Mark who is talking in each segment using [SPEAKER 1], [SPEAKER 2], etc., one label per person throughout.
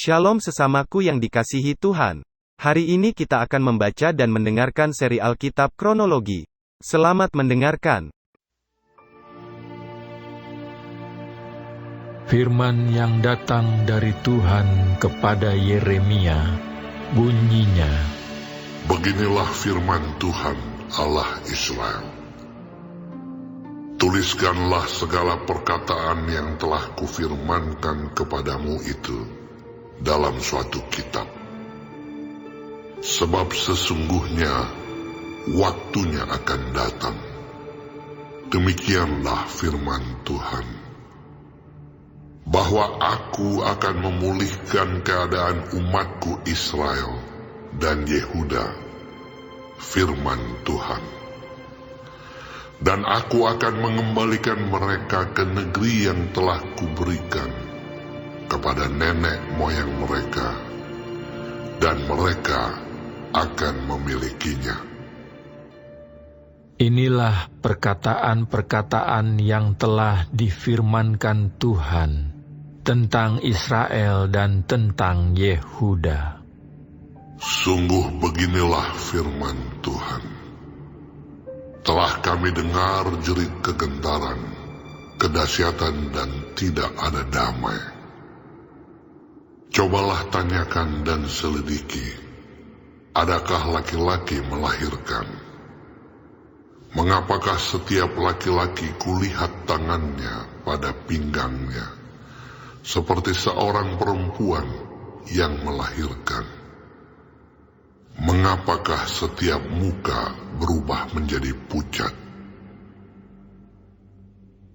[SPEAKER 1] Shalom sesamaku yang dikasihi Tuhan. Hari ini kita akan membaca dan mendengarkan seri Alkitab Kronologi. Selamat mendengarkan.
[SPEAKER 2] Firman yang datang dari Tuhan kepada Yeremia, bunyinya,
[SPEAKER 3] Beginilah firman Tuhan Allah Israel. Tuliskanlah segala perkataan yang telah kufirmankan kepadamu itu dalam suatu kitab. Sebab sesungguhnya waktunya akan datang. Demikianlah firman Tuhan. Bahwa aku akan memulihkan keadaan umatku Israel dan Yehuda. Firman Tuhan. Dan aku akan mengembalikan mereka ke negeri yang telah kuberikan kepada nenek moyang mereka, dan mereka akan memilikinya.
[SPEAKER 2] inilah perkataan-perkataan yang telah difirmankan Tuhan tentang Israel dan tentang Yehuda.
[SPEAKER 3] Sungguh beginilah firman Tuhan. Telah kami dengar jerit kegentaran, kedahsyatan dan tidak ada damai. Cobalah tanyakan dan selidiki, adakah laki-laki melahirkan? Mengapakah setiap laki-laki kulihat tangannya pada pinggangnya, seperti seorang perempuan yang melahirkan? Mengapakah setiap muka berubah menjadi pucat?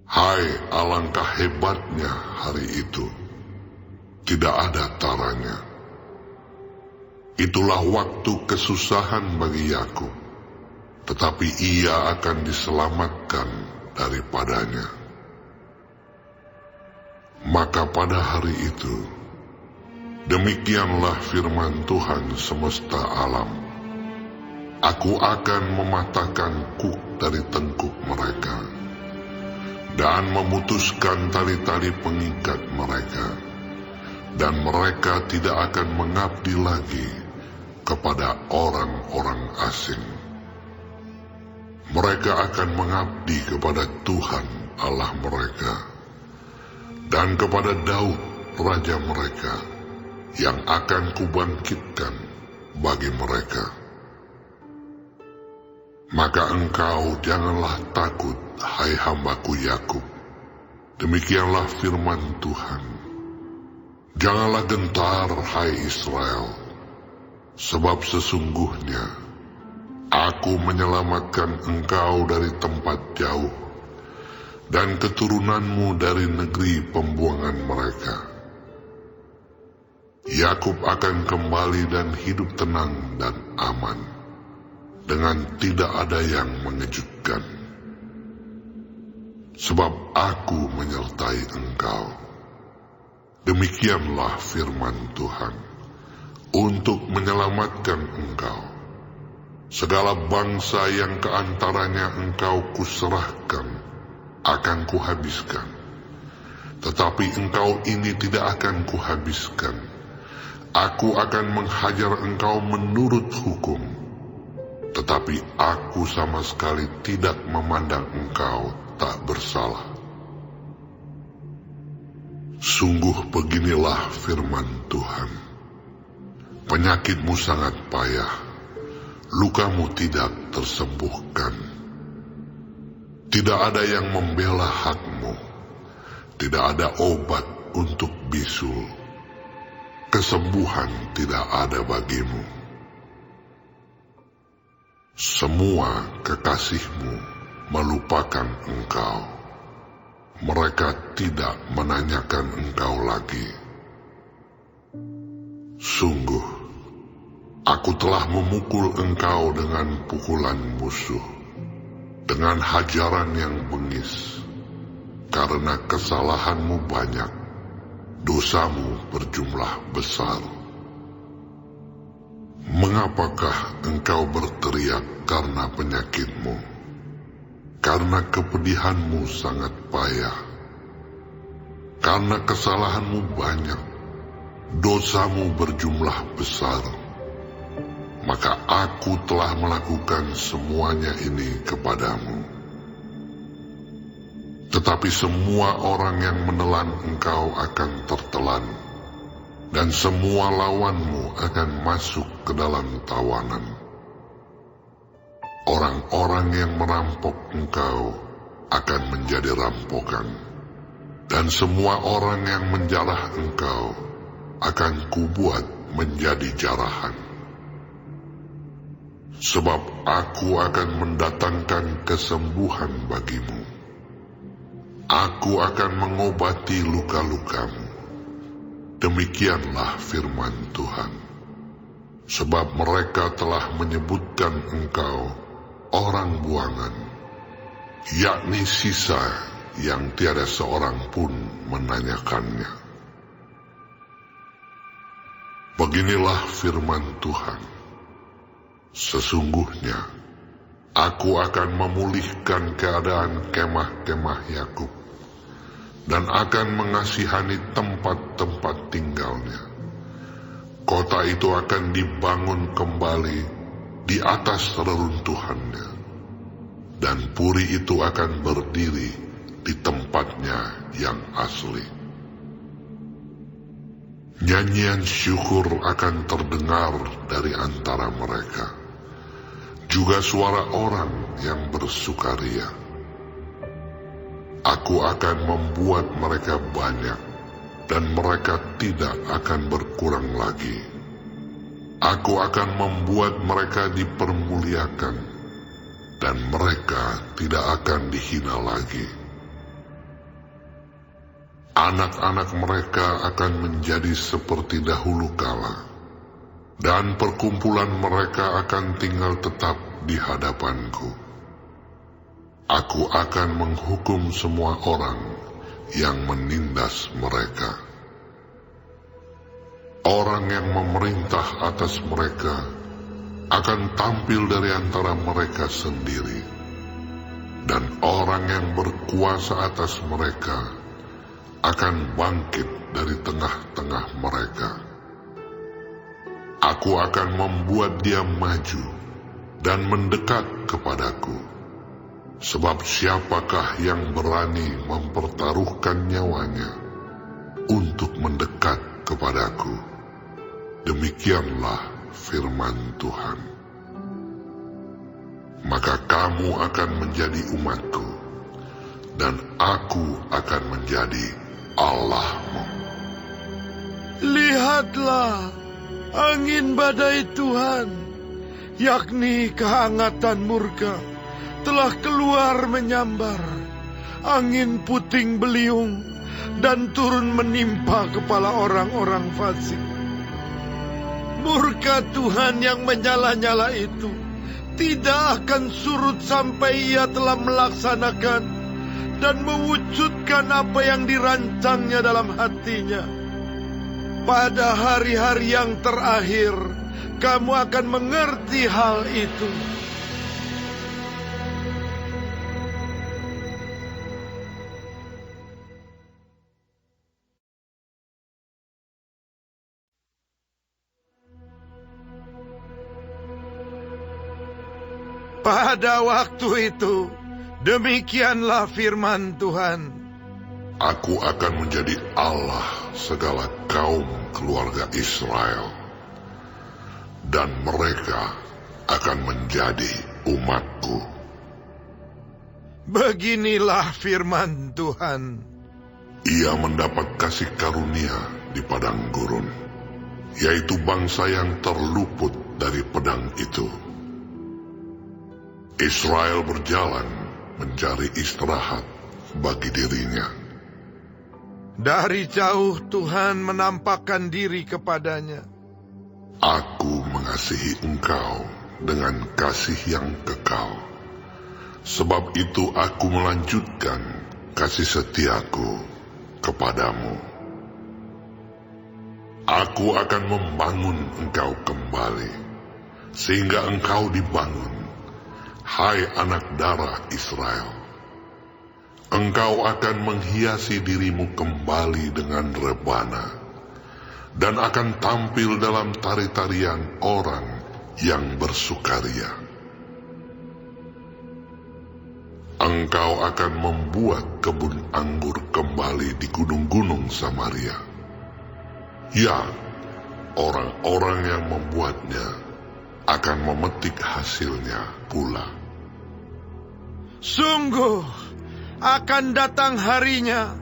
[SPEAKER 3] Hai, alangkah hebatnya hari itu, tidak ada taranya. Itulah waktu kesusahan bagi Yakub, tetapi ia akan diselamatkan daripadanya. Maka pada hari itu, demikianlah firman Tuhan semesta alam. Aku akan mematahkan kuk dari tengkuk mereka, dan memutuskan tali-tali pengikat mereka, dan mereka tidak akan mengabdi lagi kepada orang-orang asing. Mereka akan mengabdi kepada Tuhan Allah mereka, dan kepada Daud Raja mereka, yang akan kubangkitkan bagi mereka. Maka engkau janganlah takut, hai hambaku Yakub. Demikianlah firman Tuhan. Janganlah gentar, hai Israel, sebab sesungguhnya aku menyelamatkan engkau dari tempat jauh, dan keturunanmu dari negeri pembuangan mereka. Yakub akan kembali dan hidup tenang dan aman, dengan tidak ada yang mengejutkan. Sebab aku menyertai engkau. Demikianlah firman Tuhan, untuk menyelamatkan engkau. Segala bangsa yang keantaranya engkau kuserahkan, akan kuhabiskan. Tetapi engkau ini tidak akan kuhabiskan. Aku akan menghajar engkau menurut hukum, tetapi aku sama sekali tidak memandang engkau tak bersalah. Sungguh beginilah firman Tuhan. Penyakitmu sangat payah, lukamu tidak tersembuhkan. Tidak ada yang membela hakmu, tidak ada obat untuk bisul. Kesembuhan tidak ada bagimu. Semua kekasihmu melupakan engkau. Mereka tidak menanyakan engkau lagi. Sungguh, aku telah memukul engkau dengan pukulan musuh, dengan hajaran yang bengis, karena kesalahanmu banyak. Dosamu berjumlah besar. Mengapakah engkau berteriak karena penyakitmu? Karena kepedihanmu sangat payah. Karena kesalahanmu banyak, dosamu berjumlah besar, maka aku telah melakukan semuanya ini kepadamu. Tetapi semua orang yang menelan engkau akan tertelan, dan semua lawanmu akan masuk ke dalam tawanan. Orang-orang yang merampok engkau akan menjadi rampokan, dan semua orang yang menjarah engkau akan kubuat menjadi jarahan. Sebab aku akan mendatangkan kesembuhan bagimu. Aku akan mengobati luka-lukamu. Demikianlah firman Tuhan. Sebab mereka telah menyebutkan engkau orang buangan, yakni sisa yang tiada seorang pun menanyakannya. Beginilah firman Tuhan. Sesungguhnya, aku akan memulihkan keadaan kemah-kemah Yakub, dan akan mengasihani tempat-tempat tinggalnya. Kota itu akan dibangun kembali di atas reruntuhannya, dan puri itu akan berdiri di tempatnya yang asli. Nyanyian syukur akan terdengar dari antara mereka, juga suara orang yang bersukaria. Aku akan membuat mereka banyak, dan mereka tidak akan berkurang lagi. Aku akan membuat mereka dipermuliakan, dan mereka tidak akan dihina lagi. Anak-anak mereka akan menjadi seperti dahulu kala, dan perkumpulan mereka akan tinggal tetap di hadapanku. Aku akan menghukum semua orang yang menindas mereka. Orang yang memerintah atas mereka akan tampil dari antara mereka sendiri, dan orang yang berkuasa atas mereka akan bangkit dari tengah-tengah mereka. Aku akan membuat dia maju dan mendekat kepadaku. Sebab siapakah yang berani mempertaruhkan nyawanya untuk mendekat kepadaku? Demikianlah firman Tuhan. Maka kamu akan menjadi umatku, dan aku akan menjadi Allahmu.
[SPEAKER 4] Lihatlah, angin badai Tuhan, yakni kehangatan murka, telah keluar menyambar. Angin puting beliung dan turun menimpa kepala orang-orang fasik. Murka Tuhan yang menyala-nyala itu tidak akan surut sampai Ia telah melaksanakan dan mewujudkan apa yang dirancangnya dalam hatinya. Pada hari-hari yang terakhir, kamu akan mengerti hal itu. Pada waktu itu, demikianlah firman Tuhan.
[SPEAKER 3] Aku akan menjadi Allah segala kaum keluarga Israel, dan mereka akan menjadi umatku.
[SPEAKER 4] Beginilah firman Tuhan.
[SPEAKER 3] Ia mendapat kasih karunia di padang gurun, yaitu bangsa yang terluput dari pedang itu. Israel berjalan mencari istirahat bagi dirinya.
[SPEAKER 4] Dari jauh Tuhan menampakkan diri kepadanya.
[SPEAKER 3] Aku mengasihi engkau dengan kasih yang kekal. Sebab itu aku melanjutkan kasih setiaku kepadamu. Aku akan membangun engkau kembali, sehingga engkau dibangun, hai anak darah Israel. Engkau akan menghiasi dirimu kembali dengan rebana, dan akan tampil dalam tari-tarian orang yang bersukaria. Engkau akan membuat kebun anggur kembali di gunung-gunung Samaria. Ya, orang-orang yang membuatnya akan memetik hasilnya pula.
[SPEAKER 4] Sungguh, akan datang harinya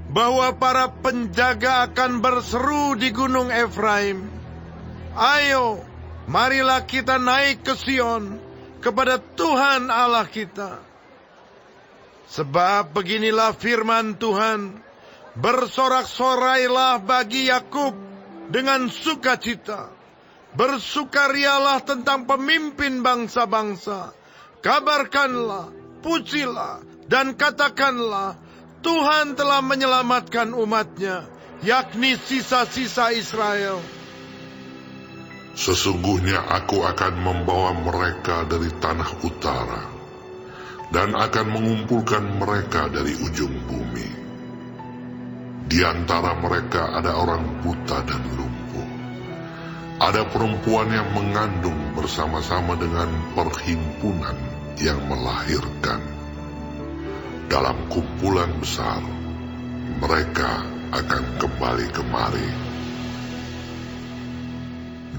[SPEAKER 4] bahwa para penjaga akan berseru di gunung Efraim, "Ayo, marilah kita naik ke Sion, kepada Tuhan Allah kita." Sebab beginilah firman Tuhan, "Bersorak-sorailah bagi Yakub dengan sukacita. Bersukarialah tentang pemimpin bangsa-bangsa. Kabarkanlah, pujilah, dan katakanlah, Tuhan telah menyelamatkan umatnya, yakni sisa-sisa Israel."
[SPEAKER 3] Sesungguhnya aku akan membawa mereka dari tanah utara, dan akan mengumpulkan mereka dari ujung bumi. Di antara mereka ada orang buta dan lumpuh. Ada perempuan yang mengandung bersama-sama dengan perhimpunan yang melahirkan. Dalam kumpulan besar, mereka akan kembali kemari.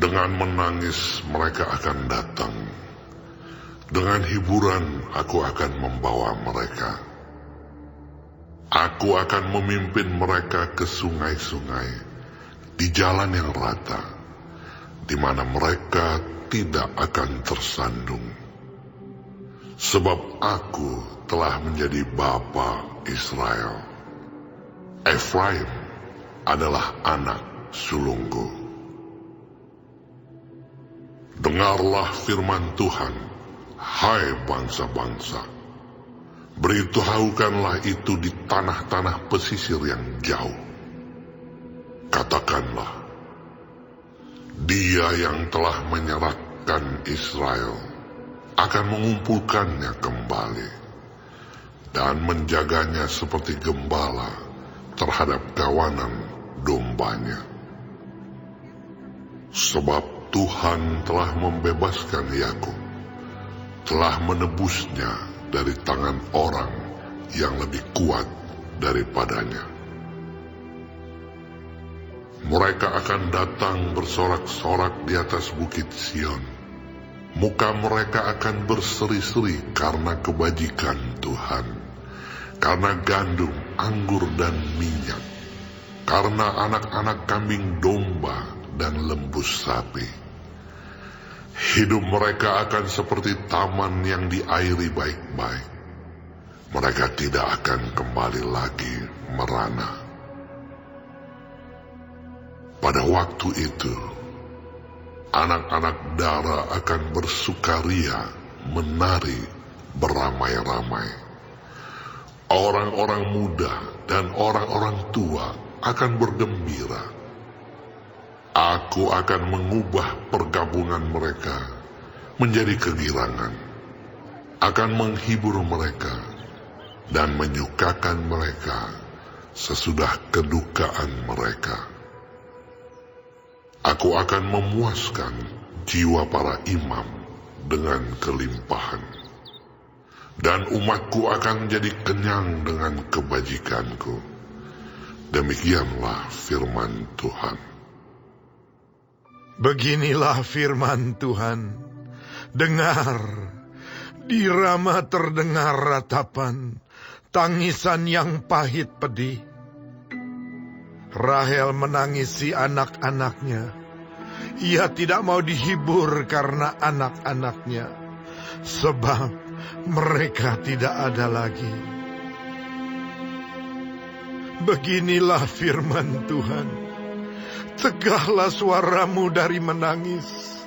[SPEAKER 3] Dengan menangis mereka akan datang. Dengan hiburan aku akan membawa mereka. Aku akan memimpin mereka ke sungai-sungai, di jalan yang rata, di mana mereka tidak akan tersandung. Sebab aku telah menjadi bapa Israel. Efraim adalah anak sulungku. Dengarlah firman Tuhan, hai bangsa-bangsa. Beritahukanlah itu di tanah-tanah pesisir yang jauh. Katakanlah, Dia yang telah menyerahkan Israel akan mengumpulkannya kembali dan menjaganya seperti gembala terhadap kawanan dombanya. Sebab Tuhan telah membebaskan Yakub, telah menebusnya dari tangan orang yang lebih kuat daripadanya. Mereka akan datang bersorak-sorak di atas bukit Sion. Muka mereka akan berseri-seri karena kebajikan Tuhan, karena gandum, anggur, dan minyak, karena anak-anak kambing domba dan lembu sapi. Hidup mereka akan seperti taman yang diairi baik-baik. Mereka tidak akan kembali lagi merana. Pada waktu itu, anak-anak dara akan bersukaria, menari beramai-ramai. Orang-orang muda dan orang-orang tua akan bergembira. Aku akan mengubah pergabungan mereka menjadi kegirangan, akan menghibur mereka dan menyukakan mereka sesudah kedukaan mereka. Aku akan memuaskan jiwa para imam dengan kelimpahan, dan umatku akan menjadi kenyang dengan kebajikanku. Demikianlah firman Tuhan.
[SPEAKER 4] Beginilah firman Tuhan, dengar, di Rama terdengar ratapan, tangisan yang pahit pedih. Rahel menangisi anak-anaknya. Ia tidak mau dihibur karena anak-anaknya, sebab mereka tidak ada lagi. Beginilah firman Tuhan, tegahlah suaramu dari menangis,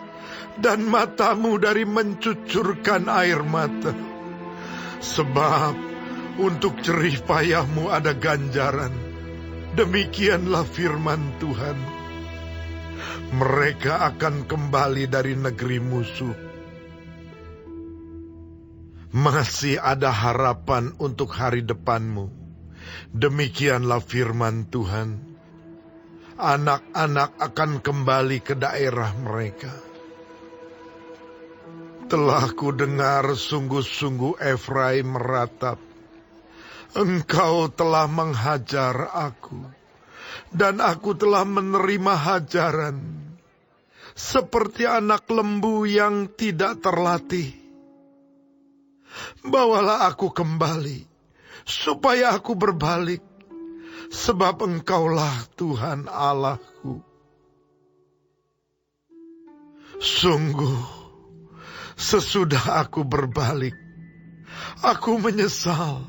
[SPEAKER 4] dan matamu dari mencucurkan air mata. Sebab untuk jerih payahmu ada ganjaran. Demikianlah firman Tuhan. Mereka akan kembali dari negeri musuh. Masih ada harapan untuk hari depanmu. Demikianlah firman Tuhan. anak-anak akan kembali ke daerah mereka. Telah ku dengar sungguh-sungguh Efraim meratap, engkau telah menghajar aku, dan aku telah menerima hajaran, seperti anak lembu yang tidak terlatih. Bawalah aku kembali, supaya aku berbalik, sebab engkaulah Tuhan Allahku. Sungguh, sesudah aku berbalik, aku menyesal,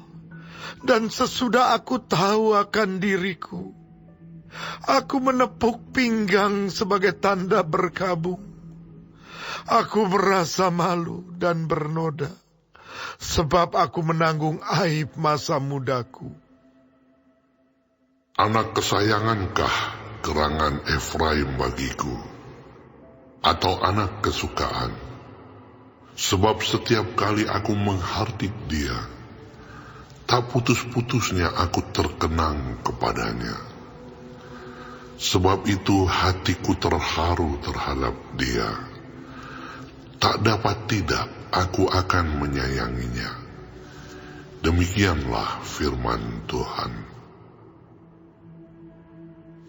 [SPEAKER 4] dan sesudah aku tahu akan diriku, aku menepuk pinggang sebagai tanda berkabung. Aku merasa malu dan bernoda, sebab aku menanggung aib masa mudaku.
[SPEAKER 3] Anak kesayangankah gerangan Efraim bagiku, atau anak kesukaan? Sebab setiap kali aku menghardik dia, tak putus-putusnya aku terkenang kepadanya. Sebab itu hatiku terharu terhadap dia. Tak dapat tidak aku akan menyayanginya. Demikianlah firman Tuhan.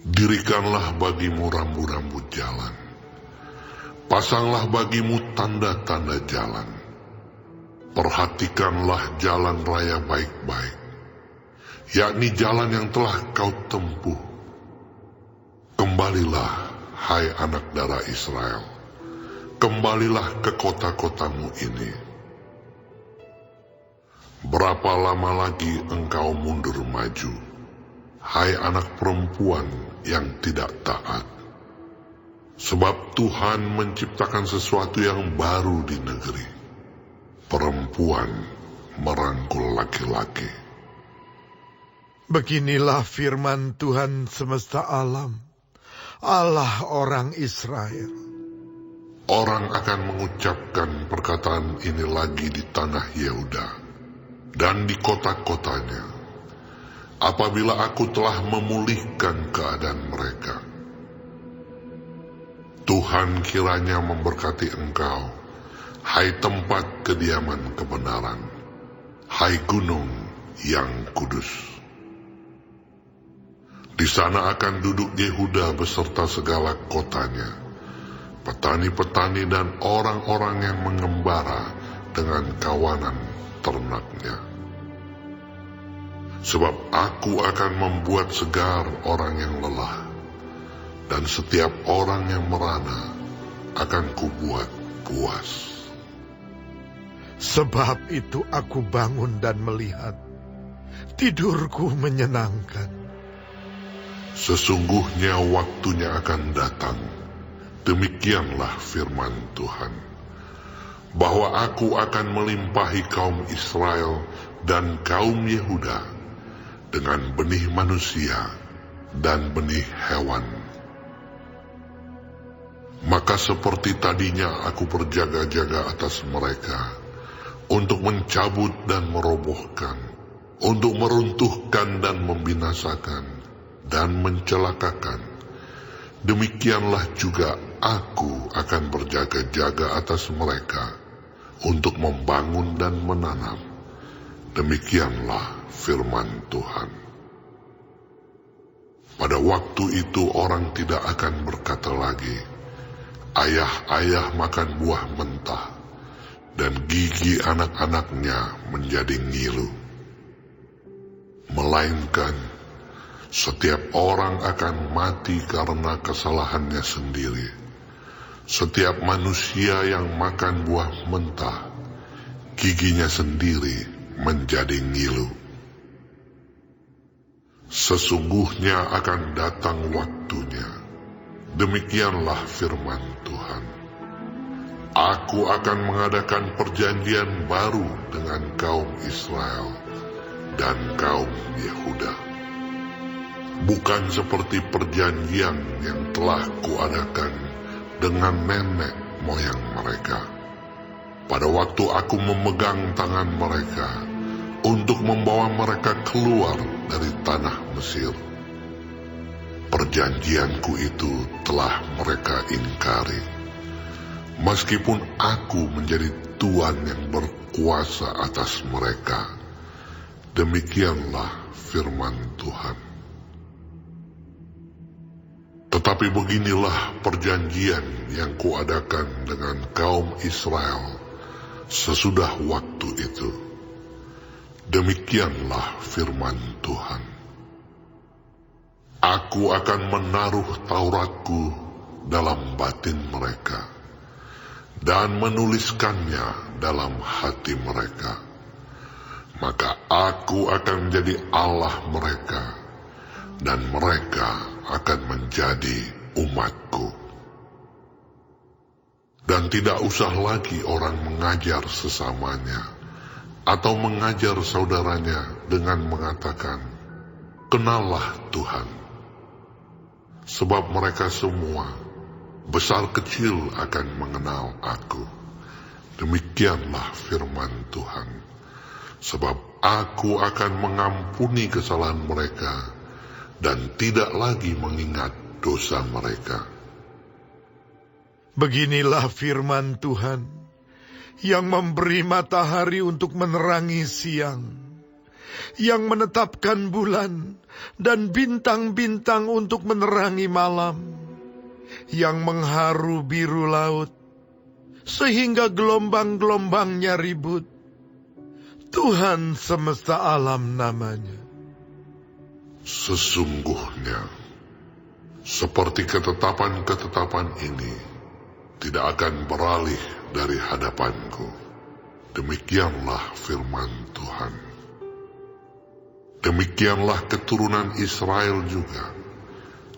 [SPEAKER 3] Dirikanlah bagimu rambu-rambu jalan. Pasanglah bagimu tanda-tanda jalan. Perhatikanlah jalan raya baik-baik, yakni jalan yang telah kau tempuh. Kembalilah, hai anak darah Israel, kembalilah ke kota-kotamu ini. Berapa lama lagi engkau mundur maju, hai anak perempuan yang tidak taat? Sebab Tuhan menciptakan sesuatu yang baru di negeri. Perempuan merangkul laki-laki.
[SPEAKER 4] Beginilah firman Tuhan semesta alam, Allah orang Israel.
[SPEAKER 3] Orang akan mengucapkan perkataan ini lagi di tanah Yehuda dan di kota-kotanya, apabila aku telah memulihkan keadaan mereka. Tuhan kiranya memberkati engkau, hai tempat kediaman kebenaran, hai gunung yang kudus. Di sana akan duduk Yehuda beserta segala kotanya, petani-petani dan orang-orang yang mengembara dengan kawanan ternaknya. Sebab aku akan membuat segar orang yang lelah, dan setiap orang yang merana akan kubuat puas.
[SPEAKER 4] Sebab itu aku bangun dan melihat, tidurku menyenangkan.
[SPEAKER 3] Sesungguhnya waktunya akan datang, demikianlah firman Tuhan, bahwa aku akan melimpahi kaum Israel dan kaum Yehuda dengan benih manusia dan benih hewan. Maka seperti tadinya aku berjaga-jaga atas mereka, untuk mencabut dan merobohkan, untuk meruntuhkan dan membinasakan, dan mencelakakan. Demikianlah juga aku akan berjaga-jaga atas mereka, untuk membangun dan menanam. Demikianlah firman Tuhan. Pada waktu itu orang tidak akan berkata lagi, ayah-ayah makan buah mentah, dan gigi anak-anaknya menjadi ngilu. Melainkan, setiap orang akan mati karena kesalahannya sendiri. Setiap manusia yang makan buah mentah, giginya sendiri menjadi ngilu. Sesungguhnya akan datang waktunya, demikianlah firman Tuhan. Aku akan mengadakan perjanjian baru dengan kaum Israel dan kaum Yehuda. Bukan seperti perjanjian yang telah kuadakan dengan nenek moyang mereka, pada waktu aku memegang tangan mereka untuk membawa mereka keluar dari tanah Mesir. Perjanjianku itu telah mereka ingkari. Meskipun aku menjadi Tuhan yang berkuasa atas mereka, demikianlah firman Tuhan. Tetapi beginilah perjanjian yang kuadakan dengan kaum Israel sesudah waktu itu. Demikianlah firman Tuhan. Aku akan menaruh Tauratku dalam batin mereka, dan menuliskannya dalam hati mereka. Maka aku akan menjadi Allah mereka, dan mereka akan menjadi umatku. Dan tidak usah lagi orang mengajar sesamanya, atau mengajar saudaranya dengan mengatakan, "Kenallah Tuhan." Sebab mereka semua, besar kecil, akan mengenal aku. Demikianlah firman Tuhan. Sebab aku akan mengampuni kesalahan mereka, dan tidak lagi mengingat dosa mereka.
[SPEAKER 4] Beginilah firman Tuhan, yang memberi matahari untuk menerangi siang, yang menetapkan bulan dan bintang-bintang untuk menerangi malam, yang mengharu biru laut, sehingga gelombang-gelombangnya ribut. Tuhan semesta alam namanya.
[SPEAKER 3] Sesungguhnya, seperti ketetapan-ketetapan ini tidak akan beralih dari hadapanku. Demikianlah firman Tuhan. Demikianlah keturunan Israel juga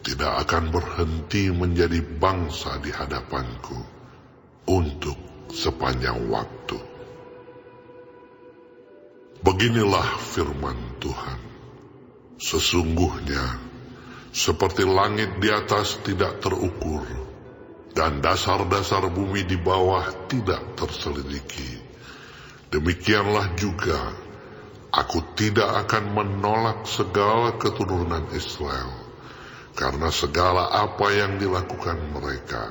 [SPEAKER 3] tidak akan berhenti menjadi bangsa di hadapanku untuk sepanjang waktu. Beginilah firman Tuhan. Sesungguhnya, seperti langit di atas tidak terukur, dan dasar-dasar bumi di bawah tidak terselidiki, demikianlah juga aku tidak akan menolak segala keturunan Israel, karena segala apa yang dilakukan mereka.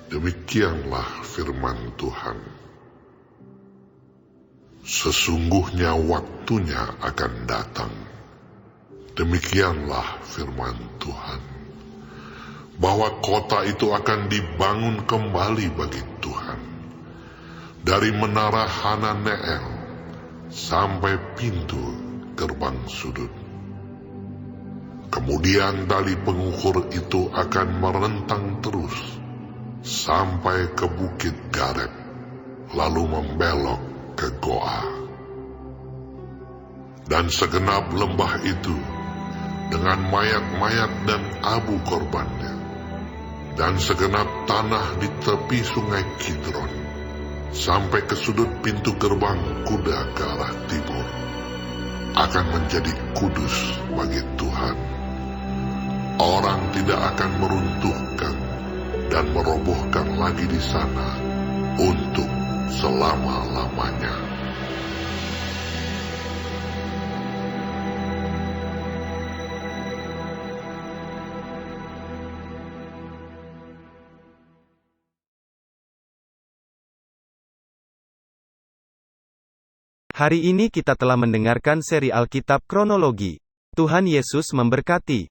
[SPEAKER 3] Demikianlah firman Tuhan. Sesungguhnya waktunya akan datang. Demikianlah firman Tuhan, bahwa kota itu akan dibangun kembali bagi Tuhan, dari menara Hananeel sampai pintu gerbang sudut. Kemudian tali pengukur itu akan merentang terus sampai ke bukit Gareb, lalu membelok ke Goa. Dan segenap lembah itu dengan mayat-mayat dan abu korbannya, dan segenap tanah di tepi sungai Kidron, sampai ke sudut pintu gerbang kuda ke arah timur, akan menjadi kudus bagi Tuhan. Orang tidak akan meruntuhkan dan merobohkan lagi di sana untuk selama-lamanya.
[SPEAKER 1] Hari ini kita telah mendengarkan seri Alkitab Kronologi. Tuhan Yesus memberkati.